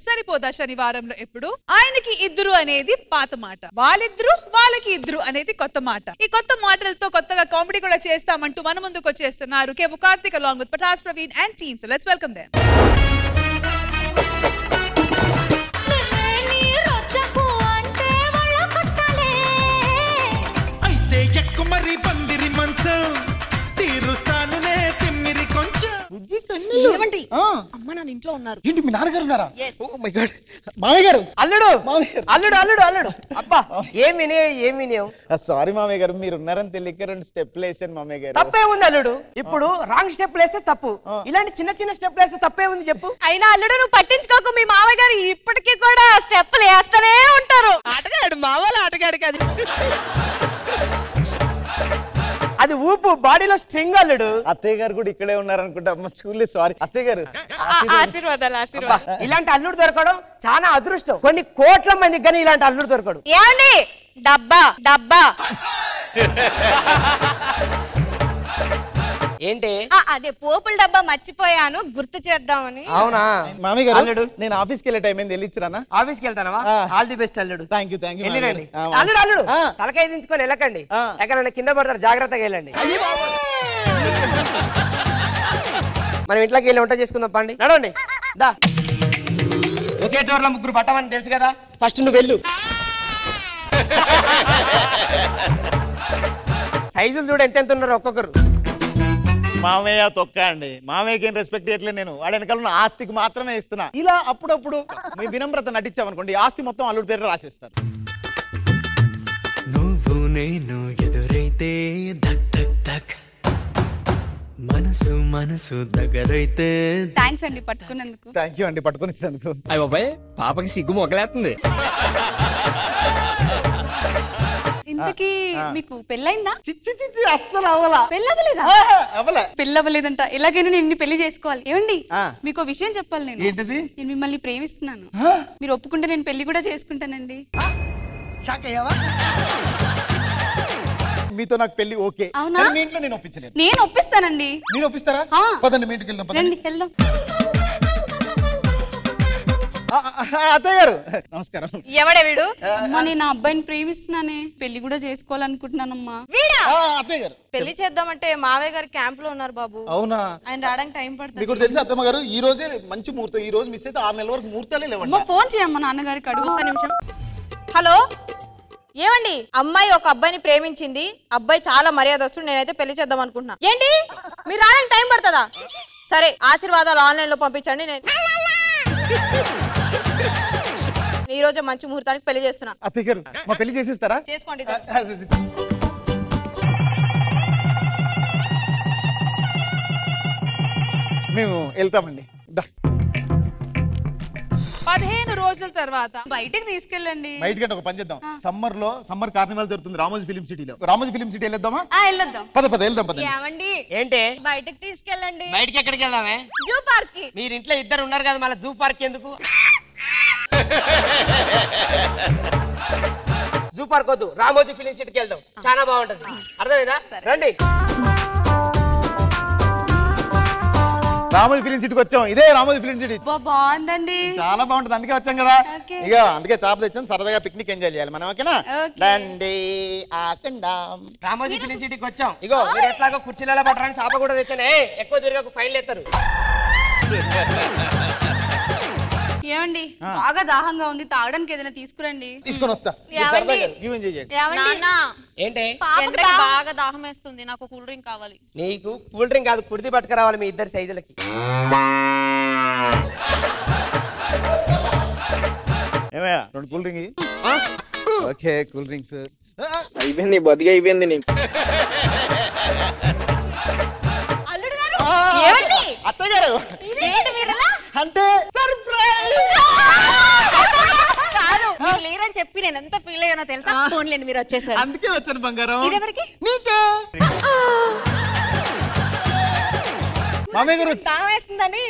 సరిపోదా శనివారంలో ఎప్పుడు ఆయనకి ఇద్దరు అనేది పాత మాట, వాళ్ళిద్దరు వాళ్ళకి ఇద్దరు అనేది కొత్త మాట. ఈ కొత్త మాటలతో కొత్తగా కామెడీ కూడా చేస్తామంటూ మన ముందుకు వచ్చేస్తున్నారు కేవు Karthik along with Pataas Praveen and team. So let's welcome them. అమ్మ నా ఇంట్లో ఉన్నారు. ఏంటి మీ నాన్నగారు ఉన్నారా? Oh my God. మామయ్య గారు. అల్లుడు అల్లుడు అల్లుడు అల్లుడు. అబ్బా ఏమి సారీ మామయ్య గారు, మీరు ఉన్నారని తెలియక 2 స్టెప్లు వేసాను మామయ్య గారు. తప్పే ఉంది అల్లుడు. ఇప్పుడు రాంగ్ స్టెప్ వేస్తే తప్పు, ఇలాంటి చిన్న చిన్న స్టెప్ వేస్తే తప్పే ఉంది చెప్పు. అయినా అల్లుడు నువ్వు పట్టించుకోకు, మీ మామయ్య గారు ఇప్పటికీ కూడా స్టెప్పులు వేస్తూనే ఉంటారు. ఆటగాడు మామూలు ఆటగాడు కాదు, అది ఊపు బాడీలో స్ట్రింగ్ అల్లుడు. అత్తయ్య గారు కూడా ఇక్కడే ఉన్నారనుకుంటా. అమ్మ చూడలేదు, సారీ అత్తయ్య గారు. ఆశీర్వాదాలు. ఇలాంటి అల్లుడు దొరకడం చాలా అదృష్టం. కొన్ని కోట్ల మందికి కానీ ఇలాంటి అల్లుడు దొరకడు. ఏమండి డబ్బా డబ్బా ఏంటి? అదే పోపుల డబ్బా మర్చిపోయాను, గుర్తు చేద్దామని. అవునా మామయ్య గారు, అల్లుడు నేను ఆఫీస్కి వెళ్ళే టైం ఏంది, వెళ్ళిచ్చిరానా? ఆఫీస్కి వెళ్తానవా? ఆల్ ది బెస్ట్ అల్లుడు. Thank you. వెళ్ళండి అల్లుడు. అల్లుడు తలకాయ దించుకొని వెళ్ళకండి, ఎక్కడన్నా కింద పడతారు, జాగ్రత్తగా వెళ్ళండి. మనం ఇంట్లోకి వెళ్ళి వంట చేసుకుందాం పండి. నడవండి దా. ఒకే డోర్ లో ముగ్గురు పట్టమని తెలుసు కదా, ఫస్ట్ నువ్వు వెళ్ళు. సైజులు చూడు ఎంత ఉన్నారు ఒక్కొక్కరు. మామయ్య తొక్క అండి, మామయ్యకి ఏం రెస్పెక్ట్ ఇవ్వట్లేదు నేను. వాడి వెనకాల ఉన్న ఆస్తికి మాత్రమే ఇస్తున్నా. ఇలా అప్పుడప్పుడు మీ వినమ్రత నటించామనుకోండి, ఆస్తి మొత్తం అల్లుడి పేరు రాసేస్తారు. నువ్వు నేను ఎదురైతే ధక్ ధక్ ధక్, మనసు మనసు దగ్గరైతే. థ్యాంక్స్ అండి పట్టుకున్నందుకు. థ్యాంక్ యూ అండి పట్టుకొని ఇచ్చినందుకు. అయ్య బాబాయ్ పాపకి సిగ్గు మొగలేస్తుంది. ఇంతకీ మీకు పెళ్ళైందా? చిచ్చి చిచ్చి అస్సలు అవ్వలా. పెళ్ళవలేదా? అవ్వలే. పెళ్ళవలేదంట. ఎలాగైనా నేను పెళ్లి చేసుకోవాలి. ఏమండి మీకు విషయం చెప్పాలి. నేను ఏంటిది? నేను మిమ్మల్ని ప్రేమిస్తున్నాను. మీరు ఒప్పుకుంటే నేను పెళ్లి కూడా చేసుకుంటానండి. మీతో నాకు పెళ్లి ఓకే. అవునా? మీ ఇంట్లో నేను ఒప్పించలేదు. నేను ఒప్పిస్తానండి. మీరు ఒప్పిస్తారా? పదండి మీ ఇంటికి వెళ్దాం. రండి వెళ్దాం. అత్తయ్య గారు నమస్కారం. ఎవడే వీడు? అమ్మా నేను ఆ అబ్బాయిని ప్రేమిస్తున్నానే, పెళ్లి కూడా చేసుకోవాలనుకుంటున్నానమ్మా. అత్తయ్య గారు పెళ్లి చేద్దామంటే మావయ్య గారు క్యాంప్ లో ఉన్నారు బాబు. అవునా? ఆయన రావడానికి టైం పడుతుంది. మీకు తెలుసు అత్తమ్మ గారు, ఈ రోజే మంచి ముహూర్తం. ఈ రోజు మిస్ అయితే 6 నెలల వరకు ముహూర్తాలే లేవండి. ఫోన్ చేయమ్మా నాన్నగారికి, అడుగు. ఒక్క నిమిషం. హలో ఏమండి, అమ్మాయి ఒక అబ్బాయిని ప్రేమించింది, అబ్బాయి చాలా మర్యాదస్తుడు, నేనైతే పెళ్లి చేద్దాం అనుకుంటున్నా. ఏంటి మీరు రావడానికి టైం పడుతుందా? సరే ఆశీర్వాదాలు ఆన్లైన్ లో పంపించండి. నేను ఈ రోజు మంచి ముహూర్తానికి పెళ్లి చేస్తున్నా. అత్తయ్య గారు మా పెళ్లి చేసేస్తారా? చేసుకోండి. మేము వెళ్తామండి. 15 రోజుల తర్వాత బయటకు తీసుకెళ్ళండి. బయటకంటే ఒక పని చేద్దాం. సమ్మర్ కార్నివాల్ జరుగుతుంది రామోజీ ఫిలిం సిటీలో. రామోజీ ఫిలిం సిటీ వెళ్దామా? వెళ్ళొద్దాం. వెళ్దాం. ఏమండి ఏంటి? బయటకు తీసుకెళ్ళండి. బయటికి ఎక్కడికి వెళ్దామే? జూ పార్క్ కి. మీరు ఇంట్లో ఇద్దరు ఉన్నారు కదా, మళ్ళీ జూ పార్క్ ఎందుకు? జూ పార్క్ వద్దు, రామోజీ ఫిలిం సిటీకి వెళ్దాం, చాలా బాగుంటది. అర్థమైందా? రండి. రామోజీ ఫిలిం సిటీకి వచ్చాం. ఇదే రామోజీ ఫిలిం సిటీ. బాగుందండి, చాలా బాగుంటది, అందుకే వచ్చాం కదా. ఇక అందుకే చాప తెచ్చాం, సరదాగా పిక్నిక్ ఎంజాయ్ చేయాలి మనం. ఓకేనా? రండి ఆకండాం. రామోజీ ఫిలిం సిటీకి వచ్చాం. ఇగో మీరు ఎట్లాగో కుర్చీలలో పట్టడానికి చాప కూడా తెచ్చాను. ఎక్కువ తిరిగి ఫైన్లు ఎత్తారు. ఏమండి బాగా దాహంగా ఉంది, తాగడానికి ఏదైనా తీసుకురండి. తీసుకొని వస్తా. ఏంటి? బాగా దాహం వేస్తుంది, నాకు కూల్ డ్రింక్ కావాలి. నీకు కూల్ డ్రింక్ కాదు, కుడిది పట్టుకురావాలి మీ ఇద్దరు సైజులకి. ఏమయ్యా 2 cool drink? Okay cool drinks అయిపోయింది, బతికి అయిపోయింది నీకు. అత్తయ్య గారు అంటే లేరని చెప్పి నేను ఎంత ఫీల్ అయ్యానో తెలుసా? ఫోన్లేండి మీరు వచ్చేసారు, అందుకే వచ్చాను బంగారం. ఇదెవరికి? నీకే. మామయ్య గారు వేస్తుందని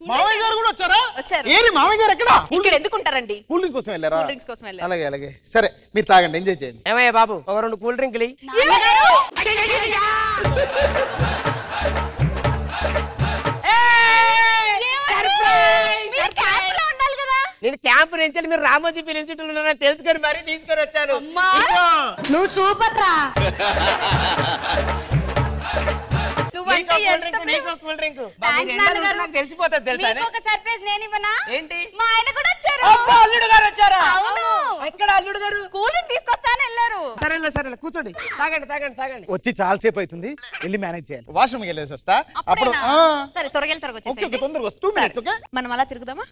మామయ్య గారు కూడా వచ్చారా? వచ్చారు. ఏరి మామయ్య గారు ఎక్కడ? ఇక్కడ ఎందుకుంటారండి? కూల్ డ్రింక్ కోసం వెళ్ళారా? కూల్ డ్రింక్స్ కోసం వెళ్ళారు. అలాగే అలాగే సరే మీరు తాగండి, ఎంజాయ్ చేయండి. ఏమయ్యా బాబు ఒక 2 కూల్ డ్రింక్లు నేను క్యాంప్ నుంచి మీరు రామోజీ ఫిలిం సిటీలో ఉన్నారని తెలుసుకొని మరీ తీసుకొని వచ్చాను. నువ్వు సూపర్ రా. నాకు తెలిసిపోతుంది తెలుసా? ఒక సర్ప్రైజ్ నేను ఇవ్వనా? ఏంటి? మా ఆయన కూడా వచ్చారు. అల్లుడు గారు వచ్చారా? అవును. ఎక్కడ అల్లుడు గారు? కూల్ డ్రింక్ తీసుకొస్తాను వెళ్ళారు. సరేలే సరేలే కూర్చోండి, తాగండి తాగండి తాగండి. వచ్చి చాలా సేపు అవుతుంది, వెళ్ళి మేనేజ్ చేయాలి. వాష్రూమ్కి వెళ్ళేసి వస్తా. అప్పుడు సరే త్వరగా ఓకే ఓకే తొందరగా 2 minutes ఓకే. మనం అలా తిరుగుదామా?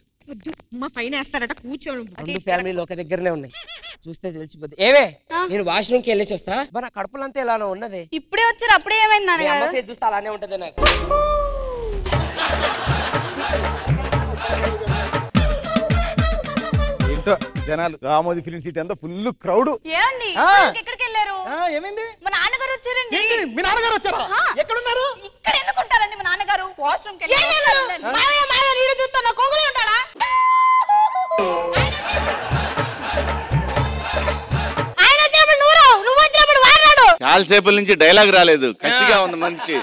మా పైన వేస్తారట, కూర్చోడు. 2 ఫ్యామిలీలు ఒక దగ్గరనే ఉన్నాయి, చూస్తే తెలిసిపోద్ది. ఏవే నేను వాష్రూమ్ కి వెళ్ళేసి వస్తా. మన కడుపులంతా ఇలానే ఉన్నది. ఇప్పుడే వచ్చారు, అప్పుడే ఏమైంది మీ అమ్మ ఫేస్ చూస్తే అలానే ఉంటది నాకు. ఏంటో జనాలు, రామోజీ ఫిలిం సిటీ అంతా ఫుల్ క్రౌడ్. ఏమండి ఎక్కడికి వెళ్ళారు? ఏమైంది? మా నాన్నగారు వచ్చారండి. మీ నాన్నగారు వచ్చారా? ఎక్కడున్నారు? ఇక్కడ ఎందుకుంటారండి మా నాన్నగారు? వాష్రూమ్ కి వెళ్ళారు. చూస్తున్నా కోగులు ఉంటాడా? ఆయన వచ్చినప్పుడు నువ్వు వచ్చినప్పుడు వాడినాడు. చాలా సేపటి నుంచి డైలాగ్ రాలేదు, కసిగా ఉంది మనిషి.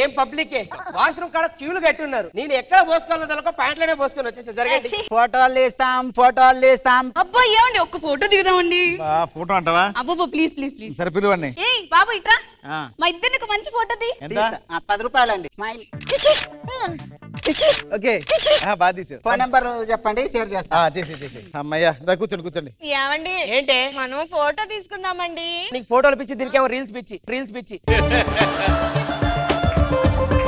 ఏం పబ్లిక్ వాష్రూమ్ కాడ క్యూలు కట్టి ఉన్నారు. నేను ఎక్కడ పోసుకోవాలో తెలియక ప్యాంట్లోనే పోసుకొని వచ్చేసా. జరగండి. ఫోటోలు తీస్తాం. అబ్బా ఏమండి ఒక్క ఫోటో దిగుదామండి. ఫోటో అంటావా? అబ్బా ప్లీజ్ ప్లీజ్ ప్లీజ్. సరే పిలువండి. ఏయ్ బాబు ఇట్రా, మా ఇద్దరిని ఒక మంచి ఫోటో తీ. 10 రూపాయలండి. స్మైల్. ఓకే బాగా తీసావు. ఫోన్ నెంబర్ చెప్పండి, షేర్ చేస్తా. చేసి అమ్మయ్యా కూర్చోండి కూర్చోండి. ఏమండి ఏంటి? మనం ఫోటో తీసుకుందామండి. నీకు ఫోటోలు పిచ్చి, దీనికేమో రీల్స్ పిచ్చి.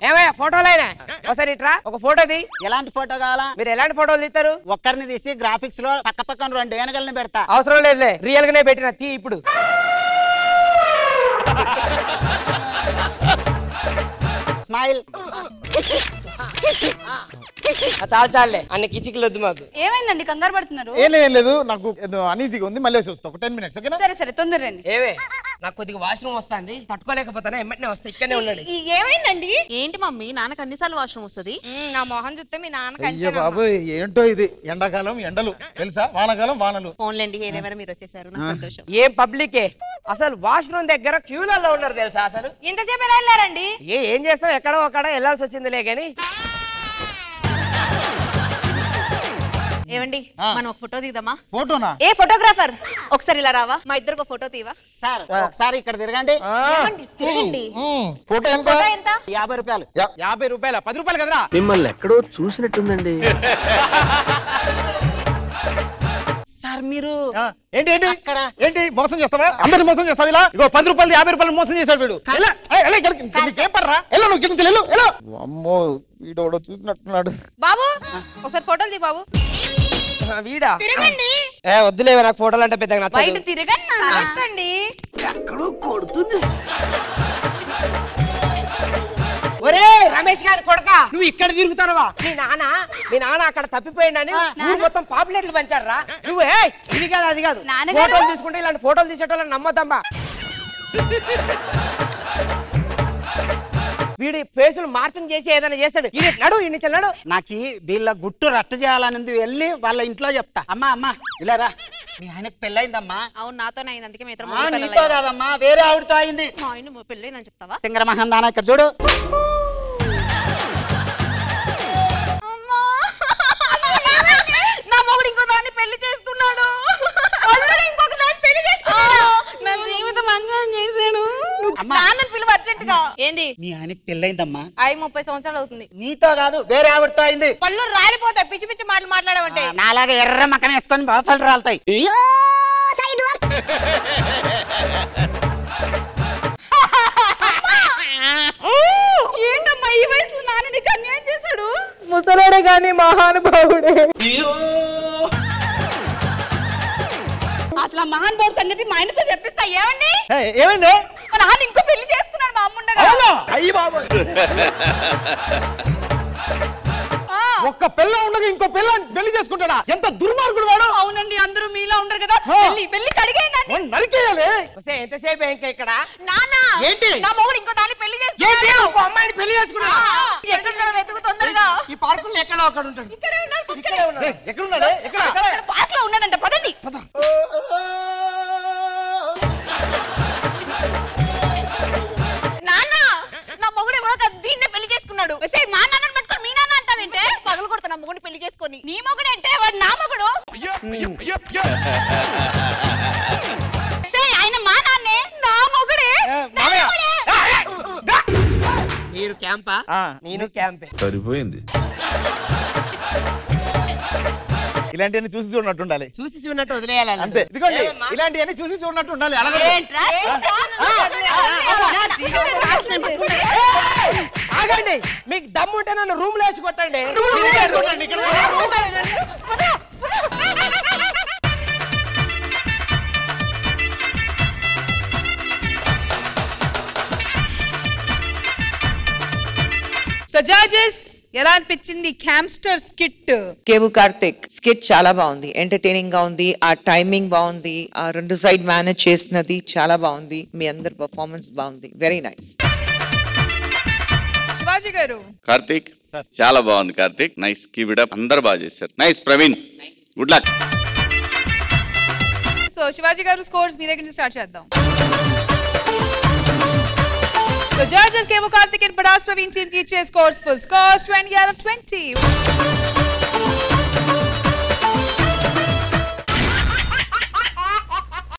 ఏమయ్యా ఫోటోలైనా ఒకసారి ఇట్రా, ఒక ఫోటో తీ. ఎలాంటి ఫోటో కావాలా? మీరు ఎలాంటి ఫోటోలు తీస్తారు? ఒక్కరిని తీసి గ్రాఫిక్స్ లో పక్కన 2 ఏనుగల్ని పెడతా. అవసరం లేదులే, రియల్ గానే పెట్టిన తీ ఇప్పుడు. స్మైల్. చాలే అన్ని కిచికలు వద్దు మాకు. ఏమైందండి కంగారు పడుతున్నారు? ఏం లేదు, నాకు అనీజీగా ఉంది, మళ్ళీ వస్తా. ఒక 10 minutes ఓకేనా? సరే సరే తొందరండి. ఏవే నాకు కొద్దిగా వాష్రూమ్ వస్తుంది, తట్టుకోలేకపోతానే, ఎమ్మటనే వస్తా. ఇక్కడనే ఉన్నాడు. ఏమైందండి? ఏంటి మమ్మీ నాన్నకు అన్నిసార్లు వాష్రూమ్ వస్తుంది? నా మొహం చూస్తే మీ నాన్న అయ్యో బాబు ఏంటో ఇది, ఎండాకాలం ఎండలు తెలుసా, వానాకాలం వానలు. ఫోన్లేండి ఏదేమైనా మీరు వచ్చేసారు, నా సంతోషం. ఏం పబ్లికే అసలు వాష్రూమ్ దగ్గర క్యూలలో ఉన్నారు తెలుసా? అసలు ఇంతసేపు ఎలా వెళ్ళారండి? ఏం చేస్తాం, ఎక్కడో అక్కడ వెళ్ళాల్సి వచ్చిందిలే గాని. ఏమండి మనం ఒక ఫోటో తీద్దామా? ఫోటోనా? ఏ ఫోటోగ్రాఫర్ ఒకసారి ఇలా రావా, మా ఇద్దరికి ఒక ఫోటో తీవా? సార్ ఒకసారి ఇక్కడ తిరగండి. తిరగండి. ఫోటో ఎంత? 50 రూపాయలు. 50 రూపాయల? 10 రూపాయలు కదరా? మిమ్మల్ని ఎక్కడో చూసినట్టుందండి. సార్ మీరు ఏంటి ఏంటి అక్కడ ఏంటి మోసం చేస్తావా? అందరిని మోసం చేస్తావు ఇలా? ఇగో 10 రూపాయలు 50 రూపాయలు మోసం చేశాడు వీడు. నీకేం పడరా? వెళ్ళు నువ్వు కింద వెళ్ళు. అమ్మో వీడోడో చూసినట్టున్నాడు. బాబు ఒకసారి ఫోటోలు తీ బాబు. వీడా? తిరగండి. వద్దులేవే, నాకు ఫోటోలు అంటే పెద్దగా బయట నచ్చదు. తిరగండి. ఎక్కడో కొడుతుంది. ఒరే రమేష్ గారి కొడక, నువ్వు ఇక్కడ తిరుగుతానవా? మీ నాన్న అక్కడ తప్పిపోయిందని ఊరు మొత్తం పాపులేట్లు పంచాడు రా. నువ్వు ఇది కాదు అది కాదు, ఫోటోలు తీసుకుంటే ఇలాంటి ఫోటోలు తీసేటోళ్ళని నమ్మద్దమ్మా. వీడి ఫేసులు మార్పింగ్ చేసి ఏదైనా చేస్తాడు. ఇది నడు ఇంటి నడు. నాకు వీళ్ళ గుట్టు రట్టు చేయాలని వెళ్ళి వాళ్ళ ఇంట్లో చెప్తా. అమ్మా ఇలా రా, మీ ఆయనకు పెళ్ళయిందమ్మా. అవును నాతోనే అయింది, అందుకే మీ నీతో కాదమ్మా, వేరే ఆవిడతో అయింది. మా ఆయన పెళ్ళైందని చెప్తావా? తింగర మహం దానా, ఇక్కడ చూడు. నా మొగుడు ఇంకో దాన్ని పెళ్లి చేసుకున్నాడు. ఇంకొక దాన్ని పెళ్లి చేసుకున్నాడు. నా జీవితం అంగం చేశాడు. నాన్నని పిలువ అర్జెంటుగా. ఏంది? మీ ఆయనకు పెళ్ళయిందమ్మా. 30 సంవత్సరాలు అవుతుంది. నీతో కాదు, వేరే ఆవిడతో అయింది. పళ్ళు రాలిపోతాయి పిచ్చి పిచ్చి మాటలు మాట్లాడావంటే. నాలాగా ఎర్ర మక్కన వేసుకొని బాఫలు రాలుతాయి. ఏంటమ్మా ఈ వయసులో నాన్న నీకు అన్యాయం చేశాడు? ముసలాడే గాని మహానుభావుడే. అసలు మహానుభావుడు సంగతి మా ఆయనతో చెప్పిస్తా. ఏమండి ఏమైంది? మా నాన్న ఇంకో పెళ్లి చేసుకున్నాడు మా అమ్ముండగా. ఒక్క పిల్ల ఉండగా ఇంకో పిల్ల పెళ్లి చేసుకుంటాడా? ఎంత దుర్మార్గుడు వాడు. అవునండి, అందరూ మీలా ఉండరు కదా. పెళ్లి కడిగేయండి. నరికేయాలి. ఎంతసేపు ఇంకా ఇక్కడ నాన్న ఏంటి? నా మొగుడు ఇంకో దాన్ని పెళ్లి చేసుకున్నాడు. ఇంకో అమ్మాయిని పెళ్లి చేసుకున్నాడు. ఎక్కడ వెతుకు తొందరగా. ఈ పార్కుల్లో ఎక్కడో అక్కడ ఉంటాడు. ఇక్కడే ఉన్నాడు. ఎక్కడున్నాడే? పార్క్ లో ఉన్నాడంట. పదండి. నాన్న నా మొగుడు ఎవరో కాదు, దీన్నే పెళ్లి చేసుకున్నాడు. మా నాన్నని పట్టుకొని మీ నాన్న అంటావేంటే? పగలు కొడతా నా మొగుడిని పెళ్లి చేసుకొని. నీ మొగుడు అంటే వాడు నా మొగుడు. ఆయన మా నాన్నే, నా మొగుడే. మీరు క్యాంపా? నేను క్యాంపే. సరిపోయింది. ఇలాంటివన్నీ చూసి చూడనట్టు ఉండాలి. చూసి చూడనట్టు వదిలేయాలి అంతే. ఇదిగోండి, ఇలాంటివన్నీ చూసి చూడనట్టు ఉండాలి. ఆగండి, మీకు దమ్ము ఉంటే నన్ను రూమ్ లో వేసి కొట్టండి. సో జడ్జెస్, ఎలా అనిపించింది క్యాంప్స్టర్ స్కిట్? కేవు కార్తిక్ స్కిట్ చాలా బాగుంది, ఎంటర్టైనింగ్ గా ఉంది, ఆ టైమింగ్ బాగుంది, ఆ రెండు సైడ్ మేనేజ్ చేసినది చాలా బాగుంది, మీ అందరి పర్ఫార్మెన్స్ బాగుంది, వెరీ నైస్. శివాజీ గారు. కార్తిక్ చాలా బాగుంది. Karthik nice, keep it up. అందరు బాగా చేశారు. Nice. Praveen good luck. So Shivaji గారు, స్కోర్స్ మీ దగ్గర నుంచి స్టార్ట్ చేద్దాం. So judges Kevu Karthik and Padas Praveen team ki scores full scores 20 out of 20.